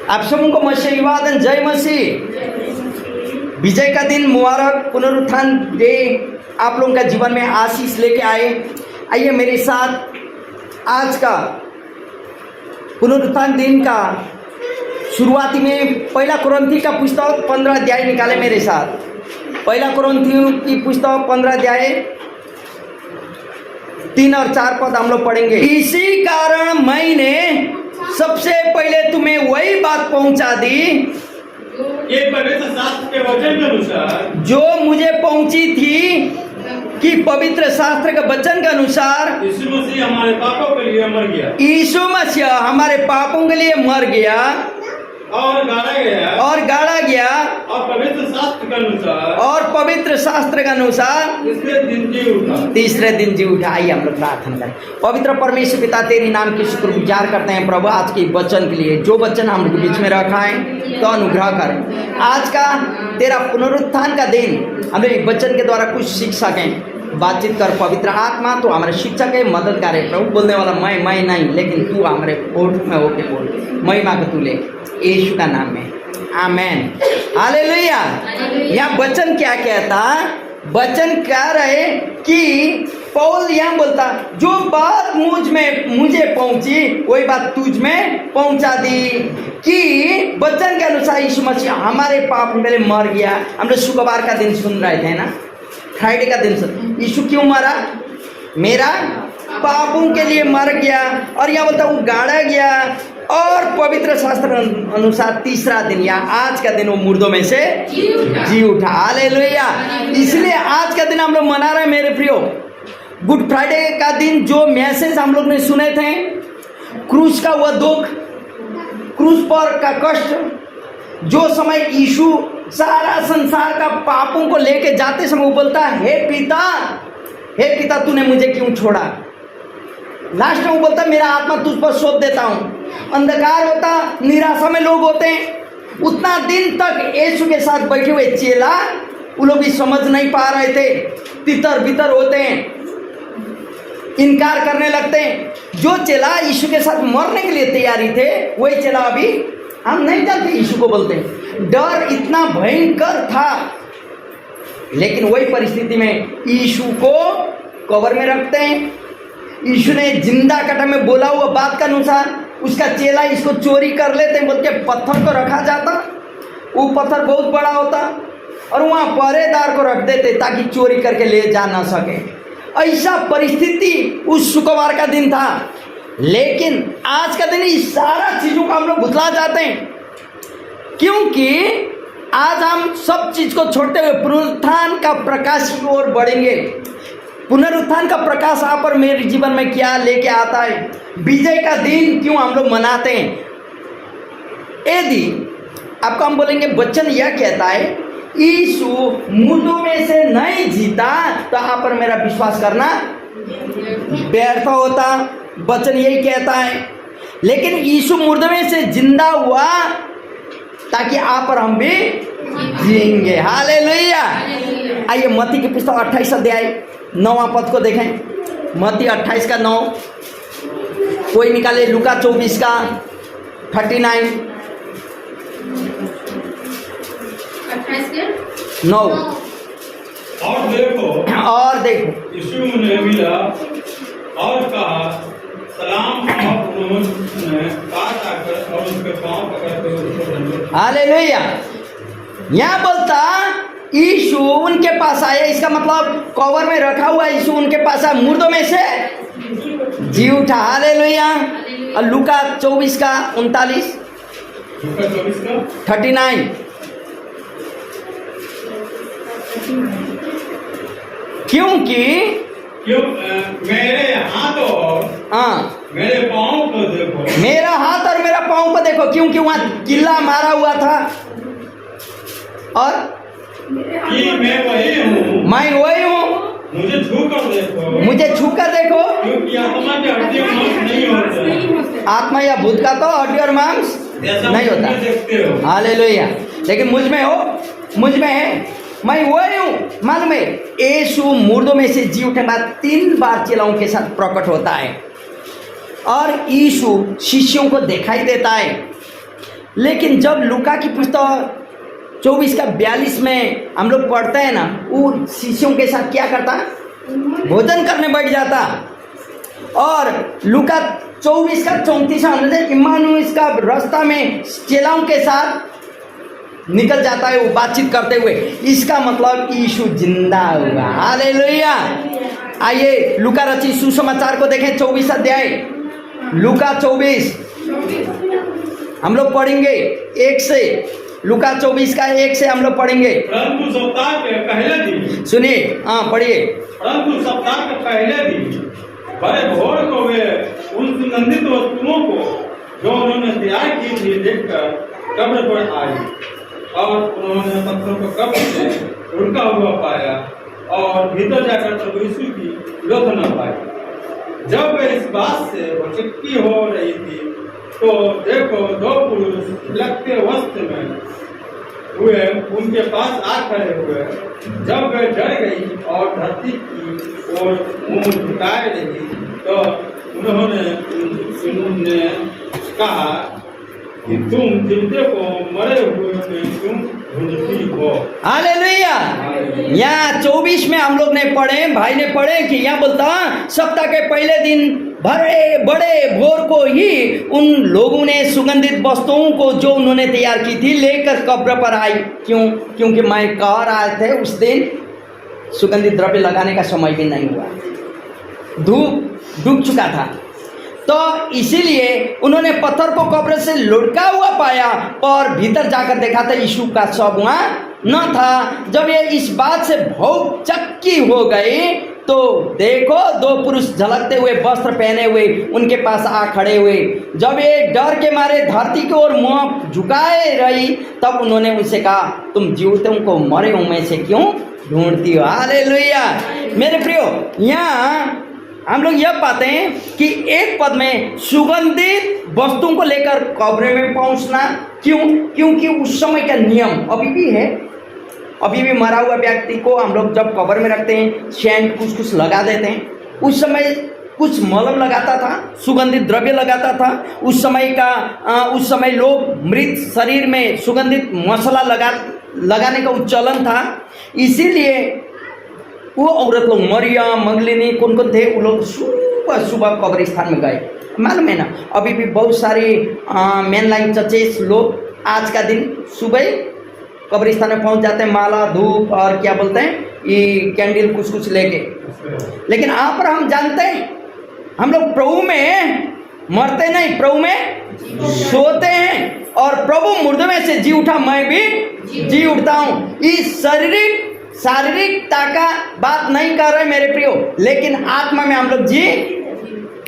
आप सबको मसीह अभिवादन, जय मसीह। विजय का दिन मुबारक, पुनरुत्थान डे आप लोगों का जीवन में आशीष लेके आए। आइए मेरे साथ आज का पुनरुत्थान दिन का शुरुआती में पहला कुरिन्थी का पुस्तक 15 अध्याय निकाले मेरे साथ। पहला कुरिन्थियों की पुस्तक 15 अध्याय 3 और 4 पद हम लोग पढ़ेंगे। इसी कारण मैंने सबसे पहले तुम्हें वही बात पहुंचा दी ये पवित्र शास्त्र के वचन के अनुसार जो मुझे पहुंची थी कि पवित्र शास्त्र के वचन के अनुसार यीशु मसीह हमारे पापों के लिए मर गया, यीशु मसीह हमारे पापों के लिए मर गया और गाड़ा गया और पवित्र शास्त्र के अनुसार तीसरे दिन जी उठा। आइए हम लोग प्रार्थना करें। पवित्र परमेश्वर पिता, तेरे नाम की शुक्रगुजार करते हैं प्रभु आज के वचन के लिए। जो वचन हम लोग बीच में रखा है तो अनुग्रह करें। आज का तेरा पुनरुत्थान का दिन हम लोग वचन के द्वारा कुछ सीख सकें। बातचीत कर पवित्र आत्मा, तो हमारे शिक्षक है, मददगार है प्रभु। बोलने वाला मैं नहीं, लेकिन तू हमारे ओठ में होके बोल। महिमा को तू ले, यीशु का नाम में, आमेन, हालेलुया। यहाँ वचन क्या कहता? वचन कह रहे कि पौल यहाँ बोलता जो बात मुझे पहुंची वही बात तुझ में पहुंचा दी कि वचन के अनुसार यीशु मसीह हमारे पाप के लिए मर गया। हम लोग शुक्रवार का दिन सुन रहे थे ना, फ्राइडे का दिन सुन। यीशु क्यों मरा? मेरा पापों के लिए मर गया। और यहाँ बोलता वो गाड़ा गया और पवित्र शास्त्र अनुसार तीसरा दिन या आज का दिन वो मुर्दों में से जी उठा। हालेलुया। इसलिए आज का दिन हम लोग मना रहे हैं मेरे प्रियो। गुड फ्राइडे का दिन जो मैसेज हम लोग ने सुने थे, क्रूस का वह दुख, क्रूस पर का कष्ट, जो समय यीशु सारा संसार का पापों को लेके जाते समय वो बोलता हे पिता तूने मुझे क्यों छोड़ा। लास्ट में वो बोलता मेरा आत्मा तुझ पर सौंप देता हूँ। अंधकार होता, निराशा में लोग होते हैं। उतना दिन तक यीशु के साथ बैठे हुए चेला वो लोग भी समझ नहीं पा रहे थे, तितर बितर होते हैं, इनकार करने लगते हैं। जो चेला यीशु के साथ मरने के लिए तैयारी थे वही चेला अभी हम नहीं जानते यीशु को बोलते हैं। डर इतना भयंकर था, लेकिन वही परिस्थिति में यीशु को कब्र में रखते हैं। यीशु ने जिंदा कटा में बोला हुआ बात के अनुसार उसका चेला इसको चोरी कर लेते हैं बोल के पत्थर को रखा जाता। वो पत्थर बहुत बड़ा होता और वहाँ पहरेदार को रख देते ताकि चोरी करके ले जा ना सके। ऐसा परिस्थिति उस शुक्रवार का दिन था। लेकिन आज का दिन इस सारा चीज़ों को हम लोग भुतला जाते हैं, क्योंकि आज हम सब चीज़ को छोड़ते हुए पुनरुत्थान का प्रकाश की ओर बढ़ेंगे। पुनरुत्थान का प्रकाश आप और मेरे जीवन में क्या लेके आता है? विजय का दिन क्यों हम लोग मनाते हैं? यदि आपको हम बोलेंगे वचन यह कहता है यीशु मुर्दों में से नहीं जीता तो आप और मेरा विश्वास करना व्यर्थ होता। वचन यही कहता है। लेकिन यीशु मुर्दों में से जिंदा हुआ ताकि आप और हम भी जिएंगे। हालेलुया। आइए मत्ती की पुस्तक 28 अध्याय 9वां पद को देखें। मत्ती 28 का 9। कोई निकाले लूका 24 का 39 9। और देखो यीशु ने मिला और कहा सलाम, और उन्होंने पास आकर और उसके पांव पकड़कर हालेलुया। यहाँ बोलता यीशु उनके पास आया, इसका मतलब कवर में रखा हुआ यीशु उनके पास आया, मुर्दों में से जी उठा। हालेलुया। और लूका 24 का 39 39 क्योंकि मेरे हाथ और मेरे पाँव को देखो, मेरा हाथ और मेरा पाँव को देखो, क्योंकि वहां किला मारा हुआ था और कि मैं वही हूँ, मुझे छूकर देखो, क्योंकि आत्मा के हड्डी और मांस नहीं होता। आत्मा या भूत का तो हड्डी और मांस नहीं होता। हालेलुया। लेकिन मुझ में है, मैं वही हूँ। मालूम है यीशु मुर्दों में से जी उठने बाद 3 बार चेलाओं के साथ प्रकट होता है और यीशु शिष्यों को दिखाई देता है। लेकिन जब लूका की पुस्तक 24 का 42 में हम लोग पढ़ते हैं ना, वो शिष्यों के साथ क्या करता, भोजन करने बैठ जाता। और लूका 24 का 34 में इम्मानुएल का रास्ता में चेलाओं के साथ निकल जाता है, वो बातचीत करते हुए। इसका मतलब यीशु जिंदा हुआ। हालेलुया। आइए लूका रचित सुसमाचार को देखें, 24 अध्याय, लूका 24 हम लोग पढ़ेंगे 1 से। लूका 24 का 1 से हम लोग पढ़ेंगे। परंतु सप्ताह के पहले दिन, सुनिए, हाँ पढ़िए। परंतु सप्ताह के पहले दिन बड़े भोर को वे उन सुगंधित वस्तुओं को जो उन्होंने तैयार की थी देखकर कब्र पर आए, और उन्होंने पत्थरों को कब्र से रुका हुआ पाया और भीतर जाकर प्रभु यीशु की लोथ न पाई। जब वे इस बात से भचक्की हो रही थी तो देखो, 2 पुरुष लटके वस्त्र में हुए उनके पास आ खड़े हुए। जब वे डर गई और धरती की ओर मुंह झुकाए रही तो उन्होंने कहा कि तुम जिंदे को मरे हुए में क्यों ढूंढती हो। हालेलुया। यहाँ 24 में हम लोग ने पढ़े, भाई ने पढ़े कि यहाँ बोलता सप्ताह के पहले दिन बड़े बड़े भोर को ही उन लोगों ने सुगंधित वस्तुओं को जो उन्होंने तैयार की थी लेकर कब्र पर आई। क्यों? क्योंकि मैं कह रहा थे उस दिन सुगंधित द्रव्य लगाने का समय भी नहीं हुआ, धूप डूब चुका था। तो इसीलिए उन्होंने पत्थर को कब्र से लुढ़का हुआ पाया, पर भीतर जाकर देखा था यीशु का शव वहां न था। जब ये इस बात से बहुत चक्की हो गई तो देखो, 2 पुरुष झलकते हुए वस्त्र पहने हुए उनके पास आ खड़े हुए। जब ये डर के मारे धरती की ओर मुंह झुकाए रही तब उन्होंने उनसे कहा, तुम जीवितों को मरे हुए में से क्यों ढूंढती हो। हालेलुया। मेरे प्रियो, यहाँ हम लोग यह पाते हैं कि एक पद में सुगंधित वस्तुओं को लेकर कब्र में पहुंचना। क्यों? क्योंकि उस समय का नियम अभी भी है। अभी भी मरा हुआ व्यक्ति को हम लोग जब कब्र में रखते हैं, सेंट कुछ लगा देते हैं। उस समय कुछ मलम लगाता था, सुगंधित द्रव्य लगाता था। उस समय लोग मृत शरीर में सुगंधित मसाला लगाने का चलन था। इसीलिए वो औरत लोग, मरियम, मगदलीनी, कौन कौन थे, वो लोग सुबह सुबह कब्रिस्तान में गए। मालूम है ना, अभी भी बहुत सारी मेन लाइन चर्चेस लोग आज का दिन सुबह कब्रिस्तान में पहुंच जाते हैं, माला, धूप और क्या बोलते हैं, ये कैंडल कुछ लेके। लेकिन आप पर हम जानते हैं, हम लोग प्रभु में मरते नहीं, प्रभु में सोते हैं। और प्रभु मुर्दों में से जी उठा, मैं भी जी उठता हूँ। इस शारीरिकता का बात नहीं कर रहे मेरे प्रियो, लेकिन आत्मा में हम लोग जी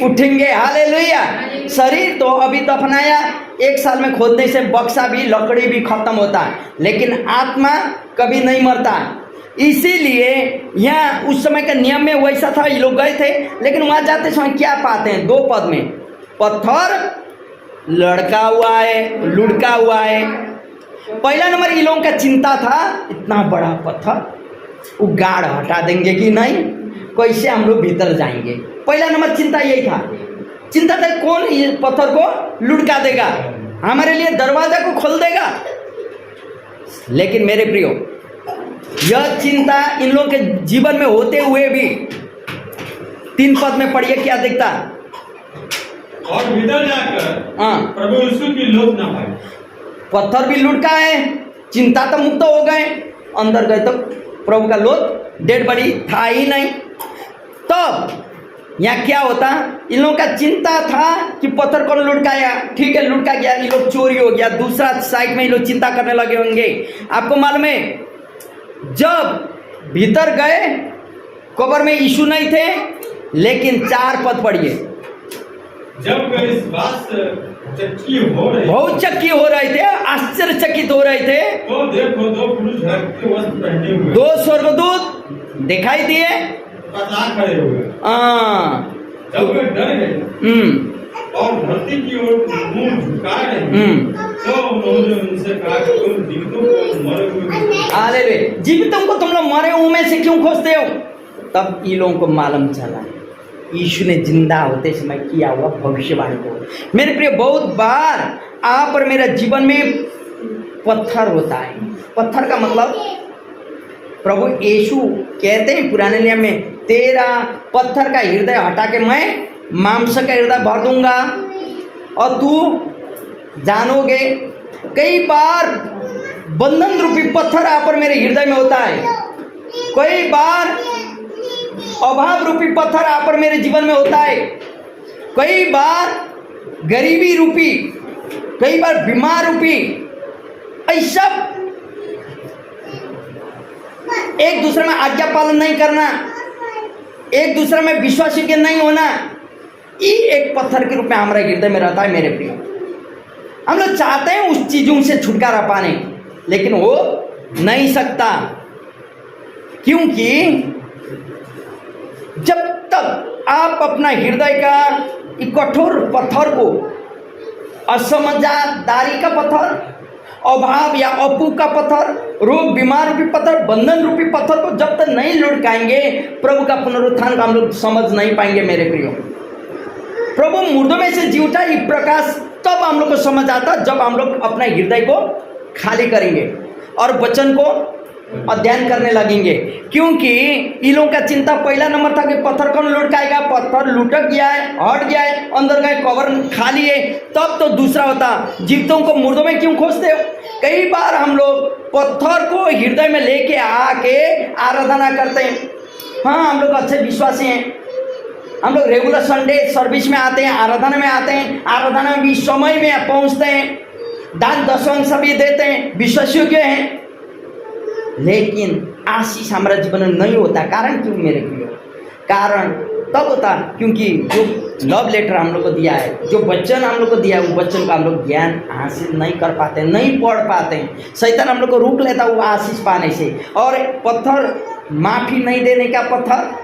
उठेंगे। हालेलुया। शरीर तो अभी दफनाया, 1 साल में खोदने से बक्सा भी, लकड़ी भी खत्म होता है, लेकिन आत्मा कभी नहीं मरता। इसीलिए यहाँ उस समय का नियम में वैसा था, ये लोग गए थे। लेकिन वहाँ जाते समय क्या पाते हैं? 2 पद में पत्थर लड़का हुआ है, लुढ़का हुआ है। पहला नंबर इन लोगों का चिंता था, इतना बड़ा पत्थर वो गाढ़ हटा देंगे कि नहीं, कैसे हम लोग भीतर जाएंगे। पहला नंबर चिंता यही था। चिंता था कौन ये पत्थर को लुढ़का देगा, हमारे लिए दरवाजा को खोल देगा। लेकिन मेरे प्रियो, यह चिंता इन लोगों के जीवन में होते हुए भी 3 पद में पढ़िए क्या दिखता। और भीतर जाकर प्रभु यीशु की लोथ न पाई। पत्थर भी लुढ़का है, चिंता तो मुक्त हो गए, अंदर गए तो प्रभु का लोथ, डेड बॉडी था ही नहीं। तो यहाँ क्या होता, इन लोगों का चिंता था कि पत्थर को लुढ़काया, ठीक है लुढ़का गया, ये लोग चोरी हो गया। दूसरा साइड में ये लोग चिंता करने लगे होंगे। आपको मालूम है, जब भीतर गए कब्र में यीशु नहीं थे, लेकिन 4 पद पढ़िए। जब वे इस बात से चक्की हो रही, बहुत चक्की हो रहे थे, आश्चर्यचकित हो रहे थे, तो देखो 2 पुरुष रक्त वस्त्र पहने हुए, 2 स्वर्गदूत दिखाई दिए, खड़े हुए। जब वे डर गए और धरती की ओर मुंह झुकाए रहे, तो उन्होंने उनसे कहा कि तुम जीवितों को मरे हुए, हालेलुया, जीवितों को तुम लोग मरे हुए में से क्यों खोजते हो। तब इन लोगों को मालूम चला यीशु ने जिंदा होते समय किया हुआ भविष्यवाणी को। मेरे प्रिय, बहुत बार आप और मेरा जीवन में पत्थर होता है। पत्थर का मतलब प्रभु यीशु कहते हैं पुराने नियम में, तेरा पत्थर का हृदय हटा के मैं मांस का हृदय भर दूंगा और तू जानोगे। कई बार बंधन रूपी पत्थर आप और मेरे हृदय में होता है। कई बार अभाव रूपी पत्थर आप और मेरे जीवन में होता है। कई बार गरीबी रूपी, कई बार बीमार रूपी, ऐसा एक दूसरे में आज्ञा पालन नहीं करना, एक दूसरे में विश्वास योग्य नहीं होना, ये एक पत्थर के रूप में हमारे हृदय में रहता है। मेरे प्रिय, हम लोग चाहते हैं उस चीजों से छुटकारा पाने, लेकिन वो नहीं सकता, क्योंकि जब तक आप अपना हृदय का कठोर पत्थर को, असमझदारी का पत्थर, अभाव या अपू का पत्थर, रोग बीमार रूपी पत्थर, बंधन रूपी पत्थर को जब तक नहीं लुढ़काएंगे, प्रभु का पुनरुत्थान को हम लोग समझ नहीं पाएंगे। मेरे प्रियो, प्रभु मुर्दों में से जी उठा, ये प्रकाश तब हम लोग को समझ आता जब हम लोग अपना हृदय को खाली करेंगे और वचन को अध्ययन करने लगेंगे। क्योंकि इन लोगों का चिंता पहला नंबर था कि पत्थर कौन लुढ़काएगा, पत्थर लुढ़क गया है, हट गया है, अंदर का कवर खाली है। तब तो दूसरा होता, जीवितों को मुर्दों में क्यों खोजते हो। कई बार हम लोग पत्थर को हृदय में लेके आके आराधना करते हैं। हाँ, हम लोग अच्छे विश्वासी हैं, हम लोग रेगुलर संडे सर्विस में आते हैं, आराधना में आते हैं, आराधना में भी समय में पहुंचते हैं, दान दशंश सभी देते हैं, विश्वासियों के हैं, लेकिन आशीष हमारा जीवन में नहीं होता। कारण क्यों मेरे प्रियो? कारण तब होता क्योंकि जो लव लेटर हम लोग को दिया है, जो वचन हम लोग को दिया है, वो वचन का हम लोग ज्ञान हासिल नहीं कर पाते, नहीं पढ़ पाते। शैतान हम लोग को रोक लेता वो आशीष पाने से। और पत्थर माफी नहीं देने का पत्थर,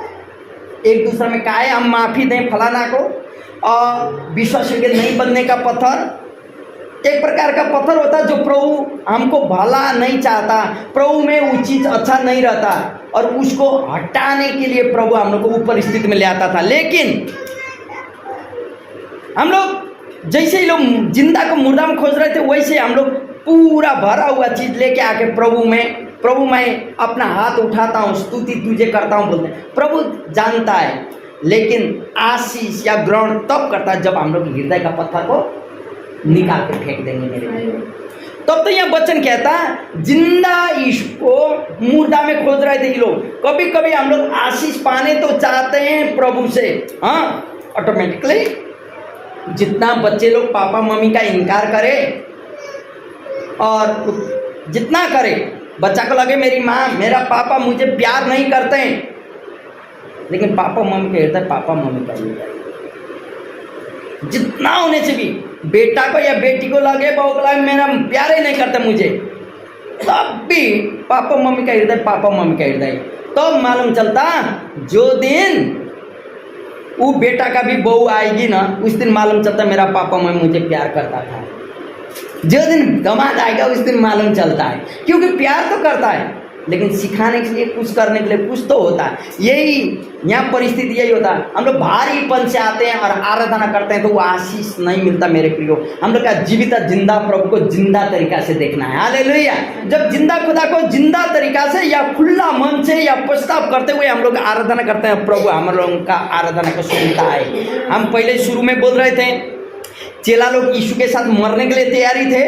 एक दूसरे में काहे हम माफी दें फलाना को, और विश्वास योग्य नहीं बनने का पत्थर एक प्रकार का पत्थर होता है जो प्रभु हमको भला नहीं चाहता, प्रभु में वो चीज अच्छा नहीं रहता, और उसको हटाने के लिए प्रभु हम लोग को ऊपर स्थिति में ले आता था। लेकिन हम लोग जैसे ही लोग जिंदा को मुर्दा में खोज रहे थे, वैसे हम लोग पूरा भरा हुआ चीज लेके आके प्रभु मैं अपना हाथ उठाता हूँ, स्तुति तुझे करता हूँ बोलते हैं। प्रभु जानता है, लेकिन आशीष या ग्रहण तब करता है जब हम लोग हृदय का पत्थर को निकाल के फेंक देंगे। मेरे तब तो यह वचन कहता है, जिंदा यीशु को मुर्दा में खोज रहे थे ये लोग। कभी कभी हम लोग आशीष पाने तो चाहते हैं प्रभु से, हाँ, ऑटोमेटिकली जितना बच्चे लोग पापा मम्मी का इनकार करे, और जितना करे बच्चा को लगे मेरी माँ मेरा पापा मुझे प्यार नहीं करते हैं, लेकिन पापा मम्मी के हृदय पापा मम्मी का हृदय जितना होने से भी बेटा को या बेटी को लगे बहू को लगे मेरा प्यार ही नहीं करता मुझे, तब भी पापा मम्मी का हृदय पापा मम्मी का हृदय। तो मालूम चलता जो दिन वो बेटा का भी बहू आएगी ना, उस दिन मालूम चलता मेरा पापा मम्मी मुझे प्यार करता था। जो दिन दामाद आएगा उस दिन मालूम चलता है, क्योंकि प्यार तो करता है, लेकिन सिखाने के लिए कुछ करने के लिए कुछ तो होता है। यही यहाँ परिस्थिति यही होता है। हम लोग भारीपन से आते हैं और आराधना करते हैं तो वो आशीष नहीं मिलता। मेरे प्रियो, हम लोग का जीवित जिंदा प्रभु को जिंदा तरीका से देखना है। हालेलुया। जब जिंदा खुदा को जिंदा तरीका से या खुला मन से या पछताव करते हुए हम लोग आराधना करते हैं, प्रभु हम लोगों का आराधना को सुनता है। हम पहले शुरू में बोल रहे थे, चेला लोग यीशु के साथ मरने के लिए तैयारी थे,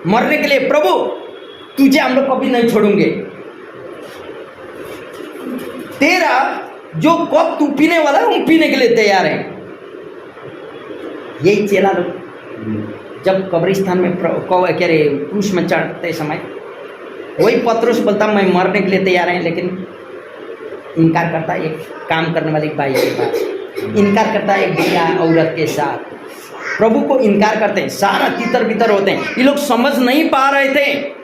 मरने के लिए, प्रभु तुझे हम लोग कभी नहीं छोड़ेंगे, तेरा जो कप तू पीने वाला है हम पीने के लिए तैयार है। यही चेला लोग जब कब्रिस्तान में कह रहे क्रूस में चढ़ते समय, वही पत्रोस बोलता मैं मरने के लिए तैयार है, लेकिन इनकार करता है एक काम करने वाली बाई के पास, इनकार करता है एक बुढ़िया औरत के साथ, प्रभु को इनकार करते हैं, सारा तितर बितर होते हैं। ये लोग समझ नहीं पा रहे थे,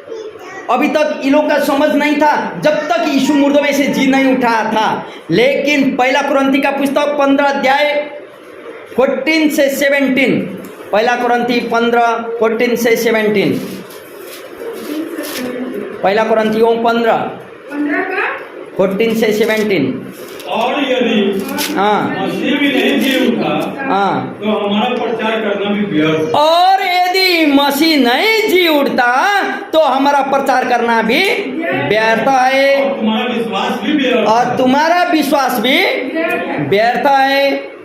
अभी तक इन लोग का समझ नहीं था जब तक यीशु मुर्दों में से जी नहीं उठा था। लेकिन पहला कुरिन्थी का पुस्तक 15 अध्याय 14 से 17, पहला कुरिन्थी 15 14 से 17, पहला कुरिन्थियों 15 14 से 17। और यदि मसीह भी नहीं जी उठा, तो हमारा प्रचार करना भी व्यर्थ। और यदि यदि मसीह नहीं जी उठता तो हमारा प्रचार करना भी व्यर्थ है तुम्हारा विश्वास भी व्यर्थ और तुम्हारा विश्वास भी व्यर्थ है।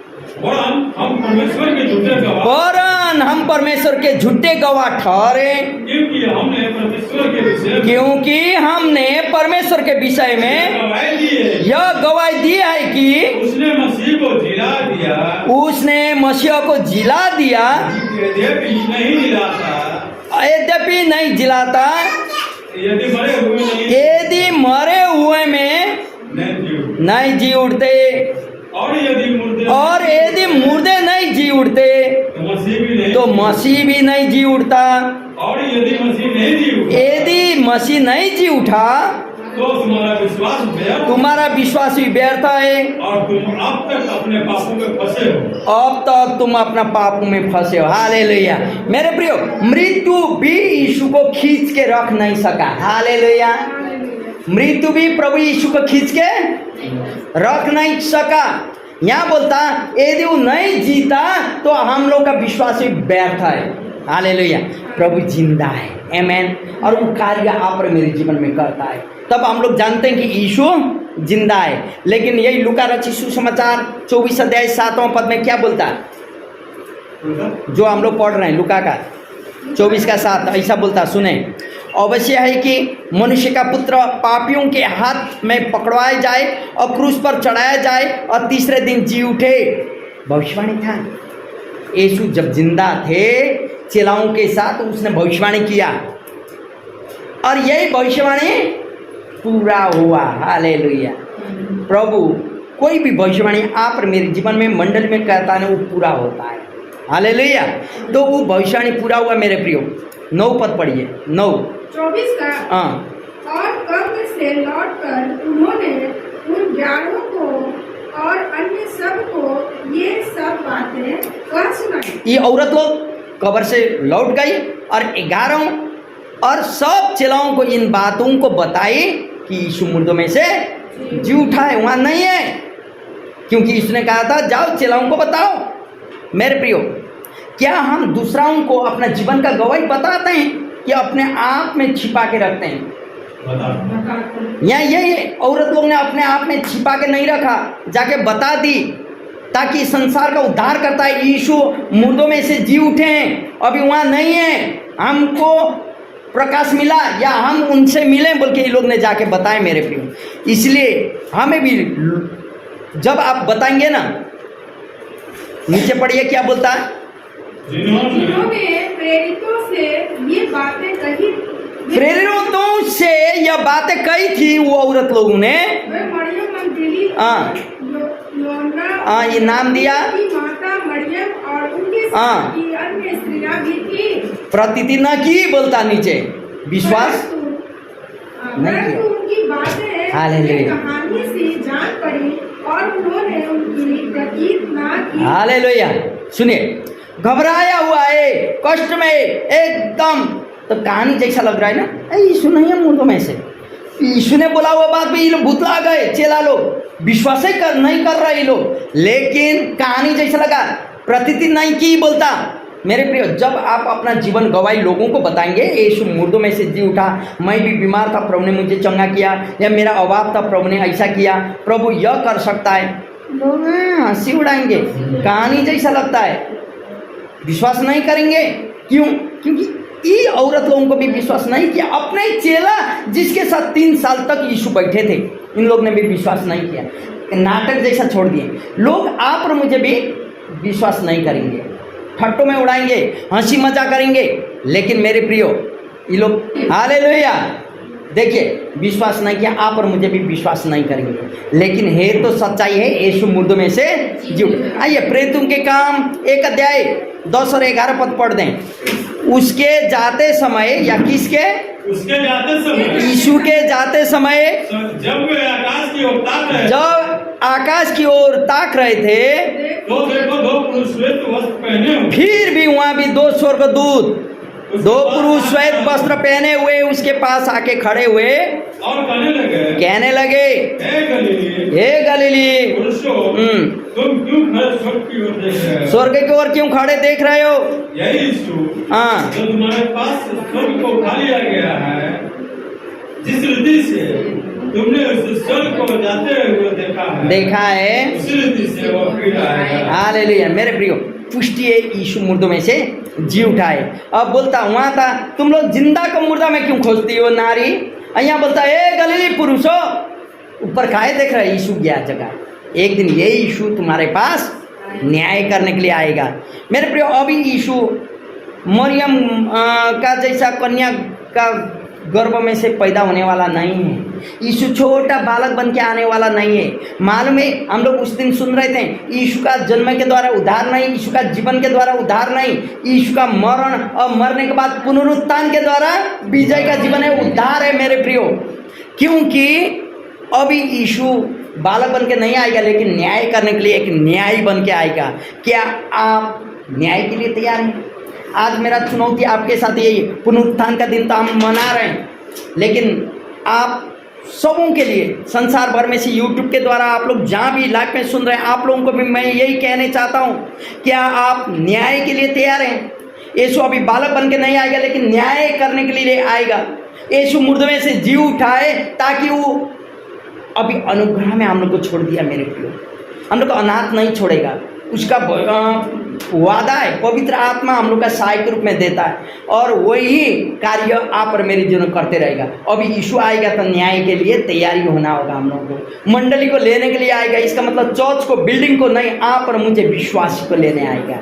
और हम परमेश्वर के झूठे गवाह, वरन हम परमेश्वर के झूठे गवाह ठहरे, क्योंकि हमने परमेश्वर के विषय में क्योंकि हमने परमेश्वर के विषय में गवाही दी है। यह गवाही दी है कि उसने मसीह को जिला दिया, उसने मसीह को जिला दिया, यद्यपि नहीं जिलाता, यद्यपि नहीं जिलाता, यदि मरे हुए नहीं यदि मरे हुए में नहीं जी उठते, और यदि मुर्दे नहीं जी उठते तो मसीह भी नहीं जी उठता, और यदि मसीह नहीं जी उठा, यदि मसीह नहीं जी उठा तो तुम्हारा विश्वास व्यर्थ, तुम्हारा विश्वास भी व्यर्थ है और तुम अब तक अपने पापों में फंसे हो। अब तक तुम अपना पापों में फंसे हो। हालेलुया। मेरे प्रियो, मृत्यु भी यीशु को खींच के रख नहीं सका। हालेलुया। मृत्यु भी प्रभु यीशु को खींच के रख नहीं सका। यहाँ बोलता यदि वो नहीं जीता तो हम लोग का विश्वास भी व्यर्थ है। हालेलुया। प्रभु जिंदा है, आमेन, और वो कार्य आप और मेरे जीवन में करता है। तब हम लोग जानते हैं कि यीशु जिंदा है। लेकिन यही लूका रचित सुसमाचार 24 अध्याय 7वां पद में क्या बोलता है, जो हम लोग पढ़ रहे हैं लूका का 24 का 7, ऐसा बोलता, सुने, अवश्य है कि मनुष्य का पुत्र पापियों के हाथ में पकड़वाया जाए और क्रूस पर चढ़ाया जाए और तीसरे दिन जी उठे। भविष्यवाणी था। यीशु जब जिंदा थे चेलाओं के साथ उसने भविष्यवाणी किया और यही भविष्यवाणी पूरा हुआ। हालेलुया। प्रभु कोई भी भविष्यवाणी आप और मेरे जीवन में मंडल में कहता है वो पूरा होता है। हालेलुया। तो वो भविष्यवाणी पूरा हुआ। मेरे प्रियो 9 पद पढ़िए। 24 का। हाँ। और कब्र से लौटकर उन्होंने उन 11 को और अन्य सब को ये सब बातें कह सुनाई। ये औरत लोग कब्र से लौट गई और 11 और सब चेलाओं को इन बातों को बताई कि यीशु मुर्दों में से जी उठा है। वहाँ नहीं है, क्योंकि इसने कहा था जाओ चेलाओं को बताओ। मेरे प्रियो, क्या हम दूसरों को अपना जीवन का गवाही बताते हैं कि अपने आप में छिपा के रखते हैं? यहाँ यही औरत लोग ने अपने आप में छिपा के नहीं रखा, जाके बता दी ताकि संसार का उद्धार करता है यीशु मुर्दों में से जी उठे हैं। अभी वहाँ नहीं है, हमको प्रकाश मिला या हम उनसे मिले बोल के ये लोग ने जाके बताए। मेरे प्रियो, इसलिए हमें भी जब आप बताएंगे ना, नीचे पढ़िए क्या बोलता है, जिन्होंने प्रेरितों से ये बातें कही, प्रेरितों से यह बातें कही थी वो औरत लोगों ने, वे मरियम मंदिली, हाँ, ये नाम दिया, माता मरियम और उनके साथ की अन्य स्त्रियां भी थी। प्रतीति न की बोलता नीचे, विश्वास नहीं किया। उनकी बातें कहानी से जान पड़ी और उन्होंने उनकी प्रतीत ना की। हालेलुया। सुनिए, घबराया हुआ है, कष्ट में एकदम, तो कहानी जैसा लग रहा है ना, यीशु नहीं है मुर्दों में से। यीशु ने बोला हुआ बात पे ये लोग भुतला गए, चेला लोग विश्वास ही नहीं कर रहे ये लोग, लेकिन कहानी जैसा लगा, प्रतीति नहीं की बोलता। मेरे प्रियो, जब आप अपना जीवन गवाही लोगों को बताएंगे, यीशु मुर्दों में से जी उठा, मैं भी बीमार था प्रभु ने मुझे चंगा किया, या मेरा अभाव था प्रभु ने ऐसा किया, प्रभु यह कर सकता है, लोग हंसी उड़ाएंगे, कहानी जैसा लगता है, विश्वास नहीं करेंगे। क्यों? क्योंकि ये औरत लोगों को भी विश्वास नहीं किया। अपने चेला जिसके साथ 3 साल तक यीशु बैठे थे, इन लोग ने भी विश्वास नहीं किया, नाटक जैसा छोड़ दिए। लोग आप और मुझे भी विश्वास नहीं करेंगे, ठट्टों में उड़ाएंगे, हंसी मजा करेंगे, लेकिन मेरे प्रियो ये लोग, हालेलुया, देखिए विश्वास नहीं किया, आप और मुझे भी विश्वास नहीं करेंगे। लेकिन है तो सच्चाई है, यीशु मुर्दों में से जी उठा। आइए प्रेरितों के काम 1 अध्याय 10 और 11 पद पढ़ दें। उसके जाते समय, या किसके? उसके जाते समय, यीशु के जाते समय, जब वे आकाश की ओर ताक रहे, जब आकाश की ओर ताक रहे थे, तो देखो 2 पुरुष श्वेत वस्त्र पहने हुए, फिर भी वहां भी 2 स्वर्गदूत दो पुरुष श्वेत वस्त्र पहने हुए उसके पास आके खड़े हुए और कहने लगे, हे गलीली पुरुषों, तुम क्यों खड़े स्वर्ग की ओर देख रहे हो? स्वर्ग की ओर क्यों खड़े देख रहे हो? यही यीशु हाँ जो तुम्हारे पास स्वर्ग को उठा लिया गया है, जिस रीति से तुमने उस स्वर्ग को जाते हुए देखा है, उसी रीति से वो फिर आएगा। हालेलुया। मेरे प्रियो, पुष्टि है यीशु मुर्दों में से जी उठाए। अब बोलता वहां था तुम लोग जिंदा को मुर्दा में क्यों खोजती हो नारी? यहाँ बोलता ए गलीली पुरुषो, ऊपर खाए देख रहे यीशु गया जगह। एक दिन ये यीशु तुम्हारे पास न्याय करने के लिए आएगा। मेरे प्रियो, अभी यीशु मरियम का जैसा कन्या का गर्भ में से पैदा होने वाला नहीं है। यीशु छोटा बालक बन के आने वाला नहीं है। मालूम है, हम लोग उस दिन सुन रहे थे, यीशु का जन्म के द्वारा उद्धार नहीं, यीशु का जीवन के द्वारा उद्धार नहीं, यीशु का मरण और मरने के बाद पुनरुत्थान के द्वारा विजय का जीवन है, उद्धार है मेरे प्रियो। क्योंकि अभी यीशु बालक बन के नहीं आएगा, लेकिन न्याय करने के लिए एक न्यायी बन के आएगा। क्या आप न्याय के लिए तैयार हैं? आज मेरा चुनौती आपके साथ यही, पुनरुत्थान का दिन तो हम मना रहे हैं, लेकिन आप सबों के लिए संसार भर में से यूट्यूब के द्वारा आप लोग जहाँ भी लाइव में सुन रहे हैं, आप लोगों को भी मैं यही कहने चाहता हूँ, क्या आप न्याय के लिए तैयार हैं? यीशु अभी बालक बन के नहीं आएगा, लेकिन न्याय करने के लिए आएगा। यीशु मुर्दों में से जी उठाए ताकि वो अभी अनुग्रह में हम लोग को छोड़ दिया मेरे प्रियो, हम लोग को अनाथ नहीं छोड़ेगा। उसका वादा है, पवित्र आत्मा हम लोग का सहायक रूप में देता है, और वही कार्य आप और मेरे जीवन करते रहेगा। अभी यीशु आएगा तो न्याय के लिए तैयारी होना होगा हम लोगों को। मंडली को लेने के लिए आएगा, इसका मतलब चर्च को, बिल्डिंग को नहीं, आप और मुझे विश्वासी को लेने आएगा।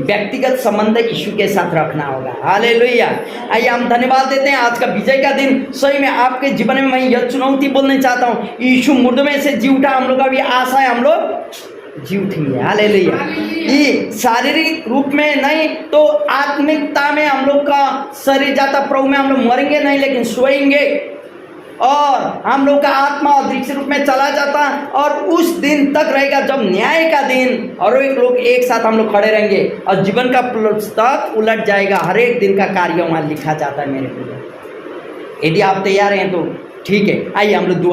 व्यक्तिगत संबंध यीशु के साथ रखना होगा। हालेलुया। आइए हम धन्यवाद देते हैं आज का विजय का दिन। सही में आपके जीवन में मैं यह चुनौती बोलना चाहता हूँ, यीशु मुर्दों में से जी उठा। हम लोग का भी आशा है, हम लोग जी उठेंगे। हालेलुया। ये शारीरिक रूप में नहीं तो आत्मिकता में हम लोग का शरीर जाता प्रभु में, हम लोग मरेंगे नहीं लेकिन सोएंगे, और हम लोग का आत्मा अदृश्य रूप में चला जाता, और उस दिन तक रहेगा जब न्याय का दिन, और एक लोग एक साथ हम लोग खड़े रहेंगे और जीवन का पुस्तक उलट जाएगा। हर एक दिन का कार्य वहाँ लिखा जाता है मेरे प्रिय। यदि आप तैयार हैं तो ठीक है, आइए हम लोग दुआ